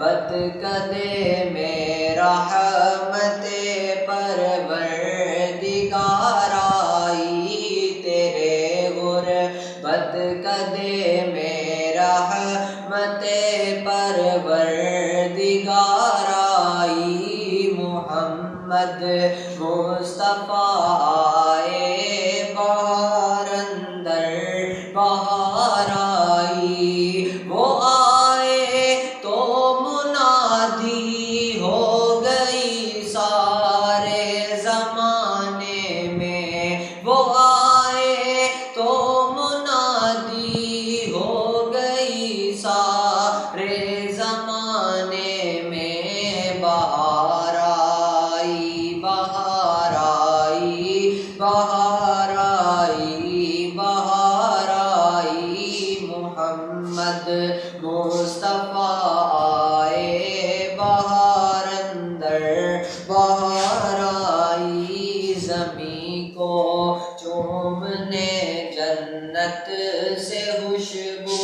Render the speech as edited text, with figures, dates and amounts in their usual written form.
बदकदे में रहमते परवरदिगार आई तेरे गुरबत कदे में रहमते परवरदिगार आई मोहम्मद मुस्तफ़ा आए बहार अंदर बहार आई वो आए तो मुनादी हो गई सारे ज़माने में वो आए तो मुनादी हो गई सारे ज़माने में बहार आई बहार आई बहार आई बहार आई मोहम्मद मुस्तफ़ा आए बहार अंदर बहार आई ज़मीं को चूमने जन्नत से खुशबू